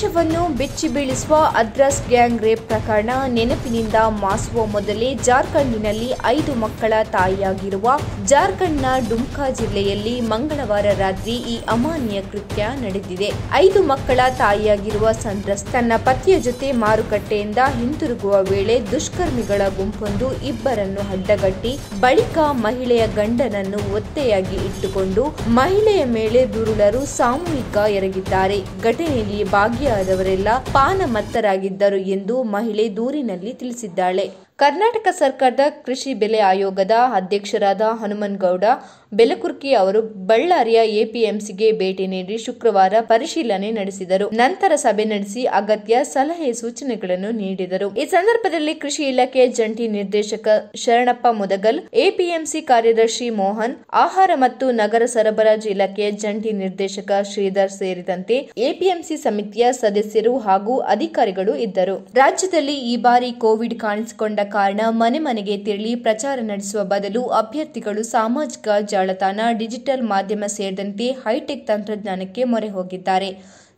ದೇಶವನ್ನು ಬೆಚ್ಚಿ ಬೀಳಿಸುವ ಅದ್ರಸ್ gang rape ಪ್ರಕರಣ ನೆನಪಿನಿಂದ ಮಾಸುವ ಮೊದಲೇ ಜಾರ್ಖಂಡ್ನಲ್ಲಿ 5 ಮಕ್ಕಳ ತಾಯಿಯಾಗಿರುವ ಜಾರ್ಖಂಡ್ನ ಡುಮ್ಕಾ ಜಿಲ್ಲೆಯಲ್ಲಿ ಮಂಗಳವಾರ ರಾತ್ರಿ ಈ ಅಮಾನ್ಯ ಕೃತ್ಯ ನಡೆದಿದೆ. 5 ಮಕ್ಕಳ ತಾಯಿಯಾಗಿರುವ ಸಂದ್ರಸ್ ತನ್ನ ಪತಿಯ ಜೊತೆ ಮಾರುಕಟ್ಟೆಯಿಂದ ಹಿಂತಿರುಗುವ ವೇಳೆ ದುಷ್ಕರ್ಮಿಗಳ ಗುಂಪೊಂದು ಇಬ್ಬರನ್ನು ಅಡ್ಡಗಟ್ಟಿ ಬಳಿಕ ಮಹಿಳೆಯ ಗಂಡನನ್ನು ಒತ್ತೆಯಾಗಿ ಇಟ್ಟುಕೊಂಡು ಮಹಿಳೆಯ ಮೇಲೆ ದುರುಳರು ಸಾಮೂಹಿಕ ಎರಗಿದ್ದಾರೆ. ಘಟನೆಯಲ್ಲಿ ಭಾಗಿಯಾದವರೆಲ್ಲ ಪಾನಮತ್ತರಾಗಿದ್ದರು ಎಂದು ಮಹಿಳೆ ದೂರಿನಲ್ಲಿ ತಿಳಿಸಿದ್ದಾಳೆ. ಕರ್ನಾಟಕ ಸರ್ಕಾರದ ಕೃಷಿ ಬೆಲೆ ಆಯೋಗದ ಅಧ್ಯಕ್ಷರಾದ ಹನುಮನಗೌಡ ಬೆಲಕುರ್ಕಿ ಅವರು ಬಳ್ಳಾರಿಯ ಎಪಿಎಂಸಿಗೆ ಭೇಟಿ ನೀಡಿ ಶುಕ್ರವಾರ ಪರಿಶೀಲನೆ ನಡೆಸಿದರು. ನಂತರ ಸಭೆ ನಡೆಸಿ ಅಗತ್ಯ ಸಲಹೆ ಸೂಚನೆಗಳನ್ನು ನೀಡಿದರು. ಈ ಸಂದರ್ಭದಲ್ಲಿ ಕೃಷಿ ಇಲಾಖೆ ಜಂಟಿ ನಿರ್ದೇಶಕ ಶರಣಪ್ಪ ಮುದಗಲ್, ಎಪಿಎಂಸಿ ಕಾರ್ಯದರ್ಶಿ ಮೋಹನ್, ಆಹಾರ ಮತ್ತು ನಗರ ಸರಬರಾಜು ಇಲಾಖೆಯ ಜಂಟಿ ನಿರ್ದೇಶಕ ಶ್ರೀಧರ್ ಸೇರಿದಂತೆ ಎಪಿಎಂಸಿ ಸಮಿತಿಯ ಸದಸ್ಯರು ಹಾಗೂ ಅಧಿಕಾರಿಗಳು ಇದ್ದರು. ರಾಜ್ಯದಲ್ಲಿ ಈ ಬಾರಿ ಕೋವಿಡ್ ಕಾಣಿಸಿಕೊಂಡ ಕಾರಣ ಮನೆ ಮನೆಗೆ ತೆರಳಿ ಪ್ರಚಾರ ನಡೆಸುವ ಬದಲು ಅಭ್ಯರ್ಥಿಗಳು ಸಾಮಾಜಿಕ ಜಾಲತಾಣ, ಡಿಜಿಟಲ್ ಮಾಧ್ಯಮ ಸೇರಿದಂತೆ ಹೈಟೆಕ್ ತಂತ್ರಜ್ಞಾನಕ್ಕೆ ಮೊರೆ ಹೋಗಿದ್ದಾರೆ.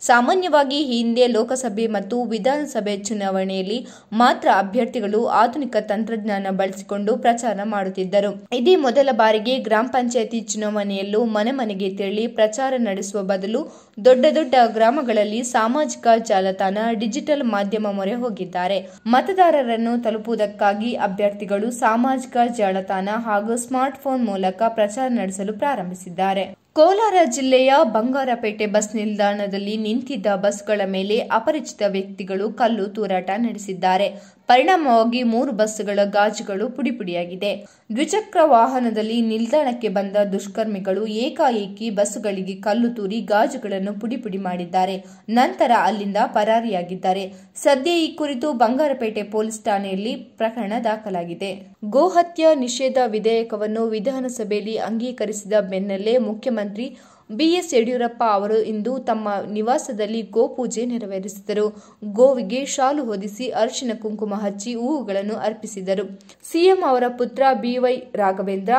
ಸಾಮಾನ್ಯವಾಗಿ ಈ ಹಿಂದೆ ಲೋಕಸಭೆ ಮತ್ತು ವಿಧಾನಸಭೆ ಚುನಾವಣೆಯಲ್ಲಿ ಮಾತ್ರ ಅಭ್ಯರ್ಥಿಗಳು ಆಧುನಿಕ ತಂತ್ರಜ್ಞಾನ ಬಳಸಿಕೊಂಡು ಪ್ರಚಾರ ಮಾಡುತ್ತಿದ್ದರು. ಇದೇ ಮೊದಲ ಬಾರಿಗೆ ಗ್ರಾಮ ಪಂಚಾಯಿತಿ ಚುನಾವಣೆಯಲ್ಲೂ ಮನೆ ಮನೆಗೆ ತೆರಳಿ ಪ್ರಚಾರ ನಡೆಸುವ ಬದಲು ದೊಡ್ಡ ದೊಡ್ಡ ಗ್ರಾಮಗಳಲ್ಲಿ ಸಾಮಾಜಿಕ ಜಾಲತಾಣ, ಡಿಜಿಟಲ್ ಮಾಧ್ಯಮ ಮೊರೆ ಹೋಗಿದ್ದಾರೆ. ಮತದಾರರನ್ನು ತಲುಪುವುದಕ್ಕಾಗಿ ಅಭ್ಯರ್ಥಿಗಳು ಸಾಮಾಜಿಕ ಜಾಲತಾಣ ಹಾಗೂ ಸ್ಮಾರ್ಟ್ಫೋನ್ ಮೂಲಕ ಪ್ರಚಾರ ನಡೆಸಲು ಪ್ರಾರಂಭಿಸಿದ್ದಾರೆ. ಕೋಲಾರ ಜಿಲ್ಲೆಯ ಬಂಗಾರಪೇಟೆ ಬಸ್ ನಿಲ್ದಾಣದಲ್ಲಿ ನಿಂತಿದ್ದ ಬಸ್ಗಳ ಮೇಲೆ ಅಪರಿಚಿತ ವ್ಯಕ್ತಿಗಳು ಕಲ್ಲು ತೂರಾಟ ನಡೆಸಿದ್ದಾರೆ. ಪರಿಣಾಮವಾಗಿ 3 ಬಸ್ಗಳ ಗಾಜುಗಳು ಪುಡಿಪುಡಿಯಾಗಿದೆ. ದ್ವಿಚಕ್ರ ವಾಹನದಲ್ಲಿ ನಿಲ್ದಾಣಕ್ಕೆ ಬಂದ ದುಷ್ಕರ್ಮಿಗಳು ಏಕಾಏಕಿ ಬಸ್ಸುಗಳಿಗೆ ಕಲ್ಲು ತೂರಿ ಗಾಜುಗಳನ್ನು ಪುಡಿಪುಡಿ ಮಾಡಿದ್ದಾರೆ. ನಂತರ ಅಲ್ಲಿಂದ ಪರಾರಿಯಾಗಿದ್ದಾರೆ. ಸದ್ಯ ಈ ಕುರಿತು ಬಂಗಾರಪೇಟೆ ಪೊಲೀಸ್ ಠಾಣೆಯಲ್ಲಿ ಪ್ರಕರಣ ದಾಖಲಾಗಿದೆ. ಗೋಹತ್ಯೆ ನಿಷೇಧ ವಿಧೇಯಕವನ್ನು ವಿಧಾನಸಭೆಯಲ್ಲಿ ಅಂಗೀಕರಿಸಿದ ಬೆನ್ನಲ್ಲೇ ಮುಖ್ಯಮಂತ್ರಿ ಬಿಎಸ್ ಯಡಿಯೂರಪ್ಪ ಅವರು ಇಂದು ತಮ್ಮ ನಿವಾಸದಲ್ಲಿ ಗೋಪೂಜೆ ನೆರವೇರಿಸಿದರು. ಗೋವಿಗೆ ಶಾಲು ಹೊದಿಸಿ ಅರಿಶಿನ ಕುಂಕುಮ ಹಚ್ಚಿ ಹೂವುಗಳನ್ನು ಅರ್ಪಿಸಿದರು. ಸಿಎಂ ಅವರ ಪುತ್ರ ಬಿವೈ ರಾಘವೇಂದ್ರ,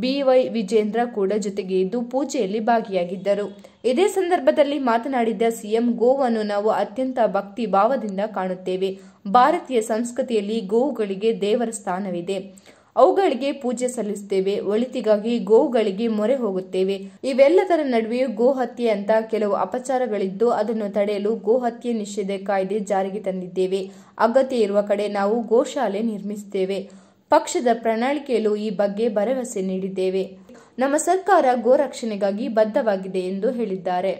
ಬಿವೈ ವಿಜೇಂದ್ರ ಕೂಡ ಜೊತೆಗೆ ಇದ್ದು ಪೂಜೆಯಲ್ಲಿ ಭಾಗಿಯಾಗಿದ್ದರು. ಇದೇ ಸಂದರ್ಭದಲ್ಲಿ ಮಾತನಾಡಿದ ಸಿಎಂ, ಗೋವನ್ನು ನಾವು ಅತ್ಯಂತ ಭಕ್ತಿ ಭಾವದಿಂದ ಕಾಣುತ್ತೇವೆ. ಭಾರತೀಯ ಸಂಸ್ಕೃತಿಯಲ್ಲಿ ಗೋವುಗಳಿಗೆ ದೇವರ ಸ್ಥಾನವಿದೆ. ಅವುಗಳಿಗೆ ಪೂಜೆ ಸಲ್ಲಿಸುತ್ತೇವೆ. ಒಳಿತಿಗಾಗಿ ಗೋವುಗಳಿಗೆ ಮೊರೆ ಹೋಗುತ್ತೇವೆ. ಇವೆಲ್ಲದರ ನಡುವೆಯೂ ಗೋಹತ್ಯೆ ಅಂತ ಕೆಲವು ಅಪಚಾರಗಳಿದ್ದು ಅದನ್ನು ತಡೆಯಲು ಗೋಹತ್ಯೆ ನಿಷೇಧ ಕಾಯ್ದೆ ಜಾರಿಗೆ ತಂದಿದ್ದೇವೆ. ಅಗತ್ಯ ಇರುವ ಕಡೆ ನಾವು ಗೋಶಾಲೆ ನಿರ್ಮಿಸುತ್ತೇವೆ. ಪಕ್ಷದ ಪ್ರಣಾಳಿಕೆಯಲ್ಲೂ ಈ ಬಗ್ಗೆ ಭರವಸೆ ನೀಡಿದ್ದೇವೆ. ನಮ್ಮ ಸರ್ಕಾರ ಗೋ ರಕ್ಷಣೆಗಾಗಿ ಬದ್ಧವಾಗಿದೆ ಎಂದು ಹೇಳಿದ್ದಾರೆ.